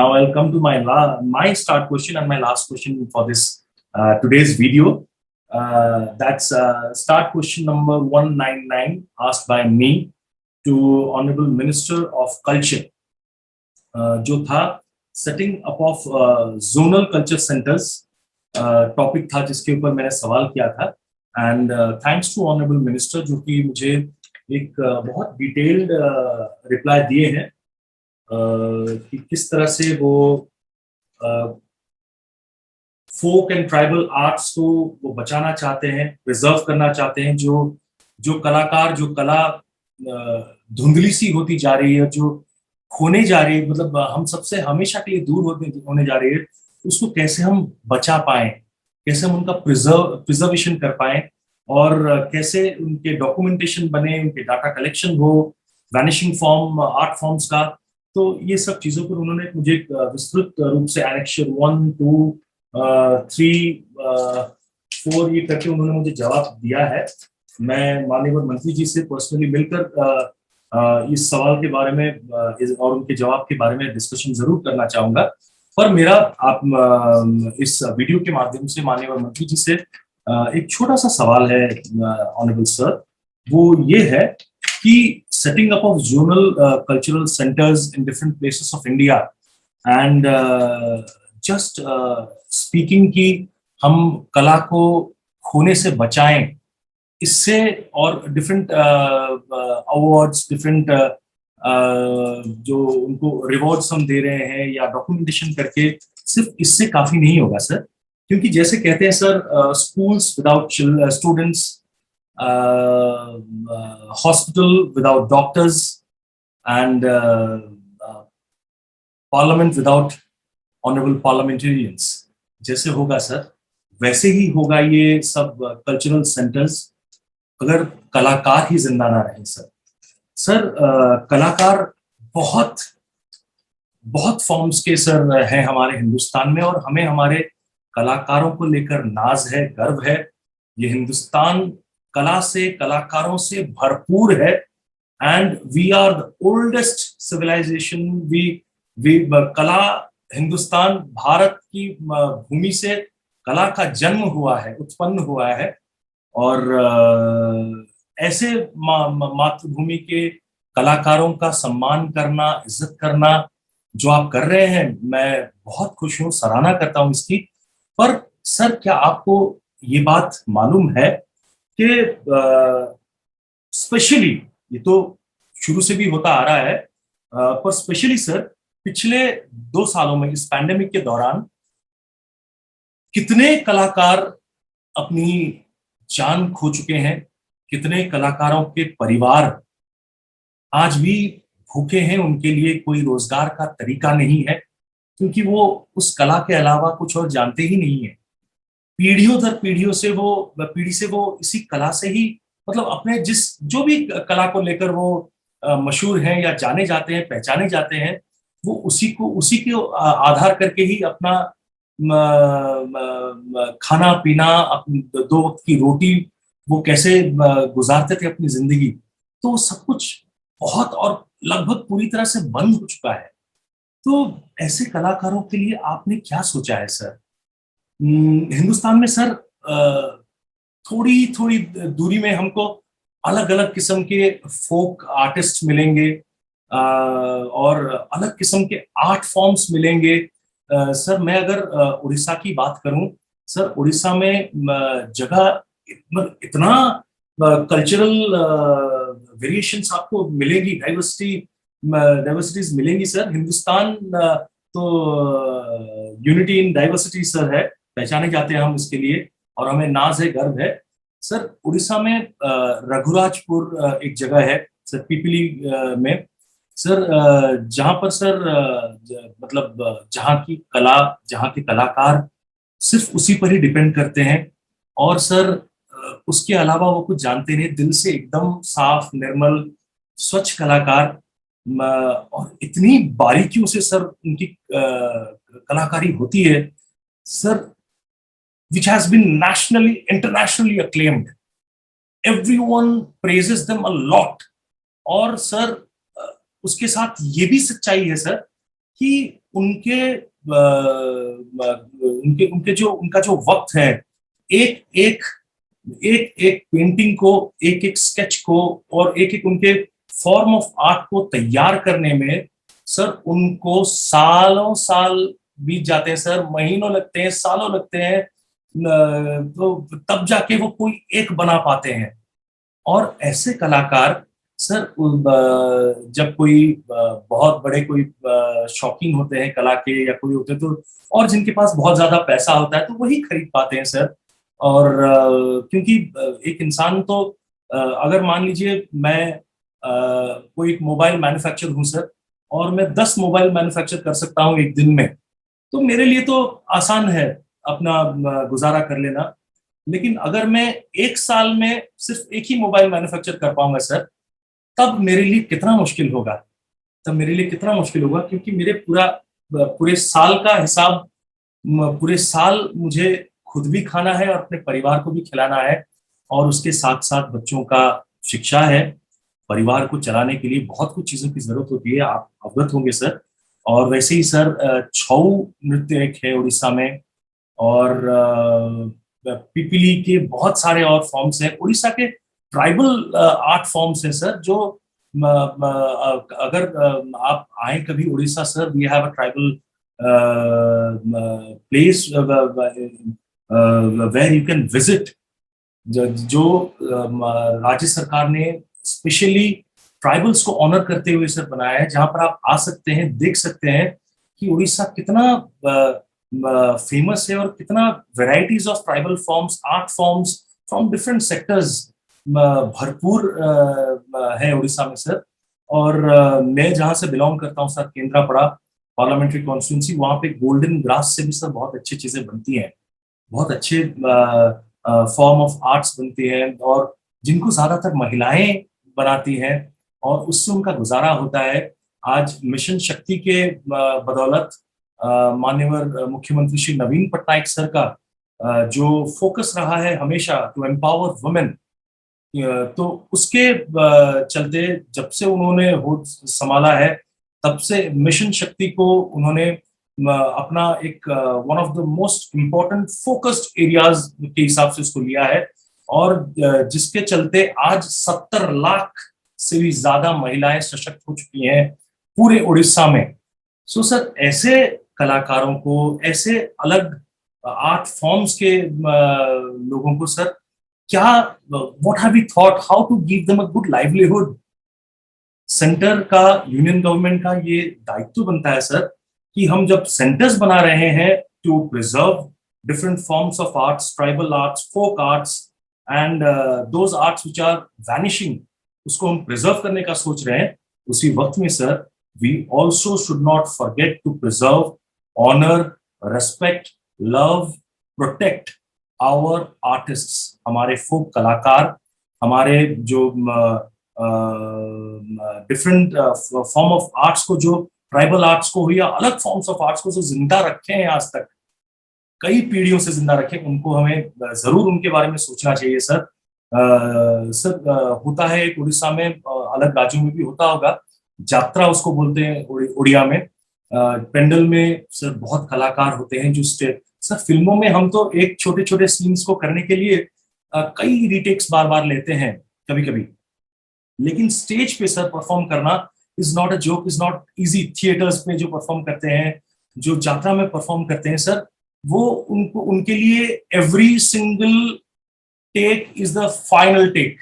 Now I'll come to my start question and my last question for this today's video. That's start question number 199 asked by me to Honorable Minister of Culture. जो था setting up of zonal culture centers topic था जिसके ऊपर मैंने सवाल किया था and thanks to honourable minister जो कि मुझे एक बहुत डिटेल्ड रिप्लाई दिए हैं कि किस तरह से वो फोक एंड ट्राइबल आर्ट्स को वो बचाना चाहते हैं, प्रिजर्व करना चाहते हैं। जो कलाकार, जो कला धुंधली सी होती जा रही है, जो खोने जा रही है, मतलब हम सबसे हमेशा के लिए दूर होने जा रही है, उसको कैसे हम बचा पाए, कैसे हम उनका प्रिजर्वेशन कर पाए और कैसे उनके डॉक्यूमेंटेशन बने, उनके डाटा कलेक्शन हो, वैनिशिंग फॉर्म आर्ट फॉर्म्स का। तो ये सब चीजों पर उन्होंने मुझे विस्तृत रूप से एनेक्चर 1, 2, 3, 4 ये करके उन्होंने मुझे जवाब दिया है। मैं माननीय मंत्री जी से पर्सनली मिलकर इस सवाल के बारे में और उनके जवाब के बारे में डिस्कशन जरूर करना चाहूंगा। पर मेरा आप इस वीडियो के माध्यम से माननीय मंत्री जी से एक छोटा सा सवाल है ऑनरेबल सर, वो ये है कि setting up of zonal cultural centres in different places of India and just speaking कि हम कला को खोने से बचाएं, इससे और डिफरेंट अवार्ड्स, डिफरेंट जो उनको रिवॉर्ड्स हम दे रहे हैं या डॉक्यूमेंटेशन करके सिर्फ इससे काफी नहीं होगा सर। क्योंकि जैसे कहते हैं sir, schools without students, hospital without doctors and parliament without honourable parliamentarians, जैसे होगा सर वैसे ही होगा ये सब कल्चरल सेंटर्स अगर कलाकार ही जिंदा ना रहे सर। सर कलाकार बहुत बहुत फॉर्म्स के सर हैं हमारे हिंदुस्तान में और हमें हमारे कलाकारों को लेकर नाज है, गर्व है। ये हिंदुस्तान कला से, कलाकारों से भरपूर है and we are the oldest civilisation. We कला, हिंदुस्तान भारत की भूमि से कला का जन्म हुआ है, उत्पन्न हुआ है और ऐसे मातृभूमि के कलाकारों का सम्मान करना, इज्जत करना जो आप कर रहे हैं, मैं बहुत खुश हूं, सराहना करता हूं इसकी। पर सर क्या आपको ये बात मालूम है कि स्पेशली, ये तो शुरू से भी होता आ रहा है, पर स्पेशली सर पिछले 2 सालों में इस पैंडेमिक के दौरान कितने कलाकार अपनी जान खो चुके हैं, कितने कलाकारों के परिवार आज भी भूखे हैं, उनके लिए कोई रोजगार का तरीका नहीं है क्योंकि वो उस कला के अलावा कुछ और जानते ही नहीं है। पीढ़ियों दर पीढ़ियों से पीढ़ी से वो इसी कला से ही, मतलब अपने जो भी कला को लेकर वो मशहूर हैं या जाने जाते हैं, पहचाने जाते हैं, वो उसी के आधार करके ही अपना खाना पीना, अपनी 2 वक्त की रोटी वो कैसे गुजारते थे अपनी जिंदगी, तो सब कुछ बहुत और लगभग पूरी तरह से बंद हो चुका है। तो ऐसे कलाकारों के लिए आपने क्या सोचा है सर? हिंदुस्तान में सर थोड़ी थोड़ी दूरी में हमको अलग अलग किस्म के फोक आर्टिस्ट मिलेंगे और अलग किस्म के आर्ट फॉर्म्स मिलेंगे। सर मैं अगर उड़ीसा की बात करूं, सर उड़ीसा में जगह इतना कल्चरल वेरिएशंस आपको मिलेगी, डाइवर्सिटीज मिलेंगी सर। हिंदुस्तान तो यूनिटी इन डाइवर्सिटी सर है, पहचाने जाते हैं हम इसके लिए और हमें नाज है, गर्व है सर। उड़ीसा में रघुराजपुर एक जगह है सर, पिपली में सर, जहां पर सर मतलब जहां की कला, जहां के कलाकार सिर्फ उसी पर ही डिपेंड करते हैं और सर उसके अलावा वो कुछ जानते नहीं, दिल से एकदम साफ, निर्मल, स्वच्छ कलाकार और इतनी बारीकियों से सर उनकी कलाकारी होती है sir, which has been nationally, internationally acclaimed. Everyone praises them a lot. और सर उसके साथ ये भी सच्चाई है सर कि उनके उनके उनके जो उनका जो वक्त है, एक एक एक एक पेंटिंग को, एक एक स्केच को और एक एक उनके फॉर्म ऑफ आर्ट को तैयार करने में सर उनको सालों साल बीत जाते हैं सर, महीनों लगते हैं, सालों लगते हैं, तो तब जाके वो कोई एक बना पाते हैं। और ऐसे कलाकार सर जब कोई बहुत बड़े कोई शौकीन होते हैं कला के या कोई होते हैं तो, और जिनके पास बहुत ज्यादा पैसा होता है तो वही खरीद पाते हैं सर। और क्योंकि एक इंसान तो अगर मान लीजिए मैं कोई एक मोबाइल मैन्युफैक्चर हूं सर, और मैं 10 मोबाइल मैन्युफैक्चर कर सकता हूँ एक दिन में, तो मेरे लिए तो आसान है अपना गुजारा कर लेना। लेकिन अगर मैं एक साल में सिर्फ एक ही मोबाइल मैन्युफैक्चर कर पाऊंगा सर, तब मेरे लिए कितना मुश्किल होगा, तब मेरे लिए कितना मुश्किल होगा, क्योंकि मेरे पूरे साल का हिसाब, पूरे साल मुझे खुद भी खाना है और अपने परिवार को भी खिलाना है, और उसके साथ साथ बच्चों का शिक्षा है। परिवार को चलाने के लिए बहुत कुछ चीजों की जरूरत होती है, आप अवगत होंगे सर। और वैसे ही सर छऊ नृत्य एक है उड़ीसा में, और पिपीली के बहुत सारे और फॉर्म्स हैं उड़ीसा के, ट्राइबल आर्ट फॉर्म्स हैं सर, जो अगर आप आए कभी Orissa sir, we have a tribal place where you can visit, जो राज्य सरकार ने स्पेशली ट्राइबल्स को ऑनर करते हुए सर बनाया है, जहां पर आप आ सकते हैं, देख सकते हैं कि उड़ीसा कितना फेमस है, और कितना varieties of tribal forms, art forms from different sectors भरपूर है उड़ीसा में सर। और मैं जहां से बिलोंग करता हूँ सर, केंद्रापड़ा पार्लियामेंट्री कॉन्स्टिट्यूंसी, वहां पे गोल्डन ग्रास से भी सर बहुत अच्छी चीजें बनती हैं, बहुत अच्छे फॉर्म ऑफ आर्ट्स बनती हैं, और जिनको ज्यादातर महिलाएं बनाती हैं, और उससे उनका गुजारा होता है। आज मिशन शक्ति के बदौलत माननीय मुख्यमंत्री श्री नवीन पटनायक सर का जो फोकस रहा है हमेशा टू एम्पावर वुमेन, तो उसके चलते जब से उन्होंने होद संभाला है, तब से मिशन शक्ति को उन्होंने अपना एक one of the most important focused areas के हिसाब से उसको लिया है, और जिसके चलते आज 70 लाख से भी ज्यादा महिलाएं सशक्त हो चुकी हैं पूरे उड़ीसा में। सो सर ऐसे कलाकारों को, ऐसे अलग आर्ट फॉर्म्स के लोगों को सर, क्या, what have you thought how to give them a good livelihood? Centre का, यूनियन गवर्नमेंट का ये दायित्व बनता है सर, कि हम जब सेंटर्स बना रहे हैं to preserve different forms of arts, tribal arts, folk arts and those arts which are vanishing, उसको हम प्रिजर्व करने का सोच रहे हैं, उसी वक्त में sir we also should not forget to preserve, honour, respect, love, protect our artists, हमारे फोक कलाकार, हमारे जो डिफरेंट फॉर्म ऑफ आर्ट्स को, जो ट्राइबल आर्ट्स को या अलग फॉर्म्स ऑफ आर्ट्स को जो जिंदा रखे हैं आज तक, कई पीढ़ियों से जिंदा रखे, उनको हमें जरूर उनके बारे में सोचना चाहिए सर। सर होता है एक उड़ीसा में, अलग राज्यों में भी होता होगा, जात्रा उसको बोलते हैं उड़िया में। पेंडल में सर बहुत कलाकार होते हैं जो स्टेट, सर फिल्मों में हम तो एक छोटे छोटे सीन्स को करने के लिए कई रीटेक्स बार बार लेते हैं कभी कभी, लेकिन स्टेज पे सर परफॉर्म करना is not a joke, is not easy. Theatres में जो परफॉर्म करते हैं, जो जात्रा में परफॉर्म करते हैं सर, वो उनको, उनके लिए every single take is the final take.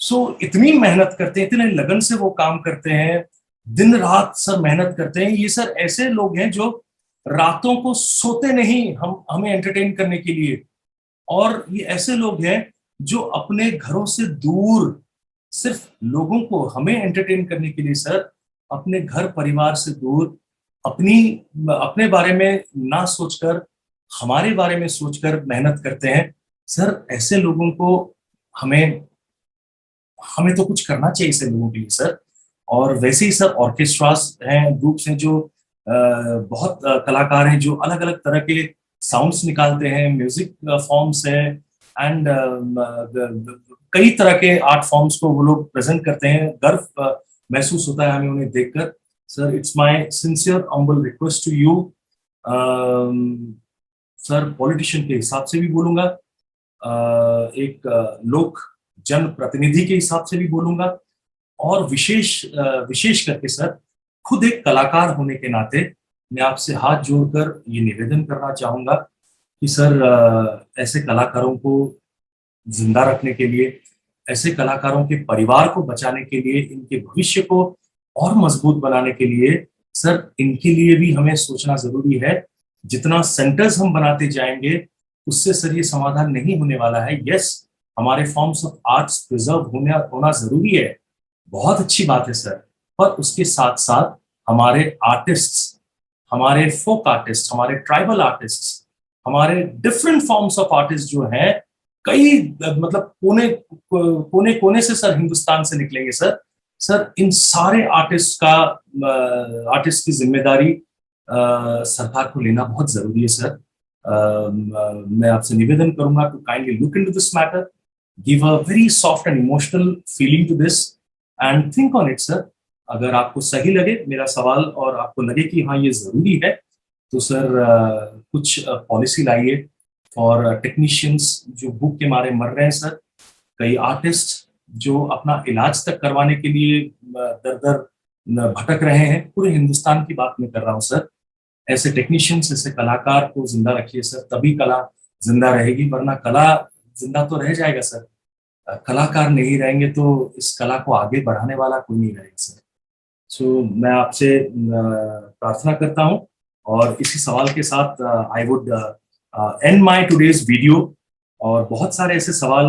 So इतनी मेहनत करते हैं, इतने लगन से वो काम करते हैं, दिन रात सर मेहनत करते हैं। ये सर ऐसे लोग हैं जो रातों को सोते नहीं हम हमें एंटरटेन करने के लिए, और ये ऐसे लोग हैं जो अपने घरों से दूर सिर्फ लोगों को, हमें एंटरटेन करने के लिए सर, अपने घर परिवार से दूर, अपनी अपने बारे में ना सोचकर हमारे बारे में सोचकर मेहनत करते हैं सर। ऐसे लोगों को हमें हमें तो कुछ करना चाहिए ऐसे लोगों के लिए सर। और वैसे ही सर ऑर्केस्ट्रास हैं, ग्रुप्स हैं, जो बहुत कलाकार हैं जो अलग अलग तरह के साउंड्स निकालते हैं, म्यूजिक फॉर्म्स हैं, एंड कई तरह के आर्ट फॉर्म्स को वो लोग प्रेजेंट करते हैं। गर्व महसूस होता है हमें उन्हें देखकर sir, it's my sincere humble request to you. Sir, politician के हिसाब से भी बोलूंगा, एक लोक जन प्रतिनिधि के हिसाब से भी बोलूंगा, और विशेष करके सर, खुद एक कलाकार होने के नाते मैं आपसे हाथ जोड़कर ये निवेदन करना चाहूंगा कि सर, ऐसे कलाकारों को जिंदा रखने के लिए, ऐसे कलाकारों के परिवार को बचाने के लिए, इनके भविष्य को और मजबूत बनाने के लिए सर, इनके लिए भी हमें सोचना जरूरी है। जितना सेंटर्स हम बनाते जाएंगे, उससे सर ये समाधान नहीं होने वाला है। यस, हमारे फॉर्म्स ऑफ आर्ट्स प्रिजर्व होना जरूरी है, बहुत अच्छी बात है सर। पर उसके साथ साथ हमारे आर्टिस्ट्स, हमारे फोक आर्टिस्ट, हमारे ट्राइबल आर्टिस्ट, हमारे डिफरेंट फॉर्म्स ऑफ आर्टिस्ट जो हैं, कई मतलब कोने कोने कोने से सर हिंदुस्तान से निकलेंगे सर। सर, इन सारे आर्टिस्ट की जिम्मेदारी सरकार को लेना बहुत जरूरी है सर। मैं आपसे निवेदन करूंगा to kindly look into this matter, give a very soft and emotional feeling to this and think on it sir. अगर आपको सही लगे मेरा सवाल और आपको लगे कि हाँ ये जरूरी है, तो सर कुछ पॉलिसी लाइए फॉर टेक्नीशियंस जो भूख के मारे मर रहे हैं सर, कई आर्टिस्ट जो अपना इलाज तक करवाने के लिए दर दर भटक रहे हैं। पूरे हिंदुस्तान की बात मैं कर रहा हूँ सर। ऐसे टेक्नीशियंस, ऐसे कलाकार को जिंदा रखिए सर, तभी कला जिंदा रहेगी, वरना कला जिंदा तो रह जाएगा सर, कलाकार नहीं रहेंगे तो इस कला को आगे बढ़ाने वाला कोई नहीं रहेगा सर। सो मैं आपसे प्रार्थना करता हूँ, और इसी सवाल के साथ I would and my today's video. और बहुत सारे ऐसे सवाल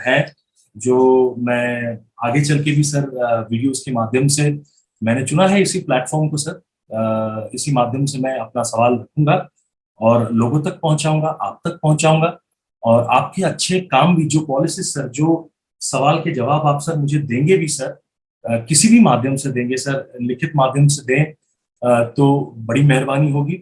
हैं जो मैं आगे चल के भी सर वीडियोस के माध्यम से, मैंने चुना है इसी प्लेटफॉर्म को सर, इसी माध्यम से मैं अपना सवाल रखूंगा और लोगों तक पहुंचाऊंगा, आप तक पहुंचाऊंगा। और आपके अच्छे काम भी, जो पॉलिसी सर, जो सवाल के जवाब आप सर मुझे देंगे भी सर, किसी भी माध्यम से देंगे सर, लिखित माध्यम से दें तो बड़ी मेहरबानी होगी।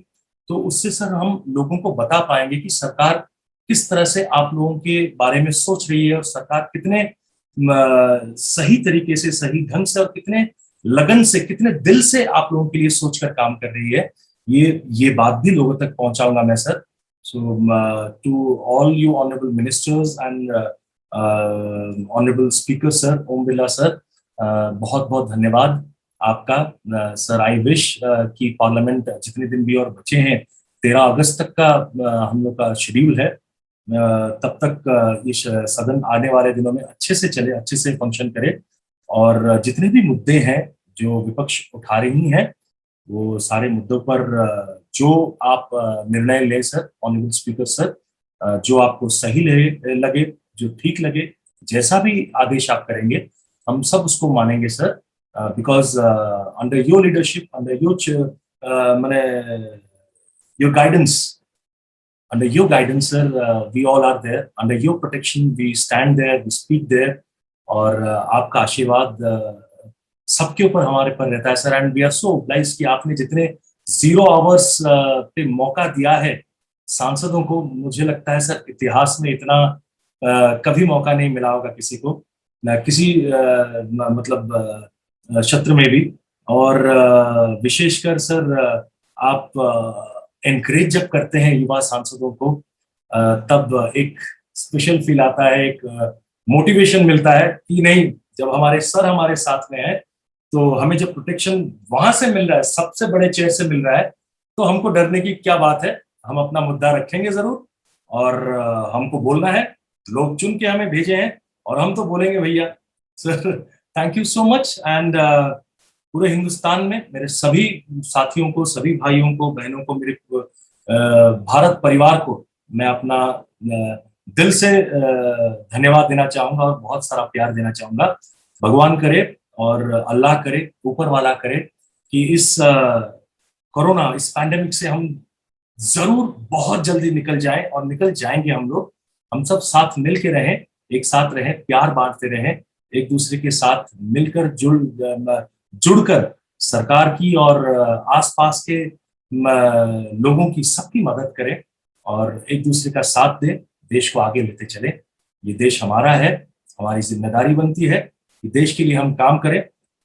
तो उससे सर हम लोगों को बता पाएंगे कि सरकार किस तरह से आप लोगों के बारे में सोच रही है, और सरकार कितने सही तरीके से, सही ढंग से, और कितने लगन से, कितने दिल से आप लोगों के लिए सोचकर काम कर रही है। ये बात भी लोगों तक पहुंचाऊंगा मैं sir. So to all you honourable ministers and honourable speaker sir Om Birla sir, बहुत बहुत धन्यवाद आपका सर। आई विश कि पार्लियामेंट जितने दिन भी और बचे हैं, 13 अगस्त तक का हम लोग का शेड्यूल है, तब तक ये सदन आने वाले दिनों में अच्छे से चले, अच्छे से फंक्शन करे, और जितने भी मुद्दे हैं जो विपक्ष उठा रही हैं, वो सारे मुद्दों पर जो आप निर्णय ले सर, ऑनरेबल स्पीकर सर, जो आपको सही लगे, जो ठीक लगे, जैसा भी आदेश आप करेंगे, हम सब उसको मानेंगे sir. Because under your leadership, under your मैंने your guidance, under your guidance sir, we all are there, under your protection we stand there, we speak there, और आपका आशीर्वाद सबके ऊपर हमारे पर रहता है sir. And we are so blessed कि आपने जितने 0 आवर्स पे मौका दिया है सांसदों को, मुझे लगता है सर इतिहास में इतना कभी मौका नहीं मिला होगा किसी को, न किसी मतलब क्षेत्र में भी। और विशेषकर सर आप एनकरेज जब करते हैं युवा सांसदों को, तब एक स्पेशल फील आता है, एक मोटिवेशन मिलता है कि नहीं, जब हमारे सर हमारे साथ में है, तो हमें जब प्रोटेक्शन वहां से मिल रहा है, सबसे बड़े चेयर से मिल रहा है, तो हमको डरने की क्या बात है। हम अपना मुद्दा रखेंगे जरूर, और हमको बोलना है, लोग चुन के हमें भेजे हैं, और हम तो बोलेंगे भैया। Sir, thank you so much. And पूरे हिंदुस्तान में मेरे सभी साथियों को, सभी भाइयों को, बहनों को, मेरे भारत परिवार को मैं अपना दिल से धन्यवाद देना चाहूंगा, और बहुत सारा प्यार देना चाहूंगा। भगवान करे और अल्लाह करे, ऊपर वाला करे कि इस कोरोना, इस पैंडेमिक से हम जरूर बहुत जल्दी निकल जाएं, और निकल जाएंगे हम लोग। हम सब साथ मिल के रहें, एक साथ रहें, प्यार बांटते रहें, एक दूसरे के साथ मिलकर जुड़कर सरकार की और आसपास के लोगों की, सबकी मदद करें, और एक दूसरे का साथ दें, देश को आगे लेते चले। ये देश हमारा है, हमारी जिम्मेदारी बनती है कि देश के लिए हम काम करें।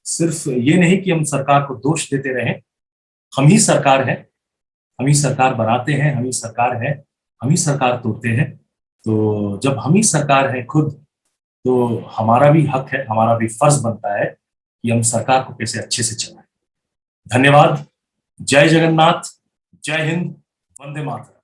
सिर्फ ये नहीं कि हम सरकार को दोष देते रहें, हम ही सरकार है, हम ही सरकार बनाते हैं, हम ही सरकार है, हम ही सरकार तोड़ते हैं। तो जब हम ही सरकार है खुद, तो हमारा भी हक है, हमारा भी फर्ज बनता है कि हम सरकार को कैसे अच्छे से चलाएं। धन्यवाद। जय जगन्नाथ, जय हिंद, वंदे मातरम।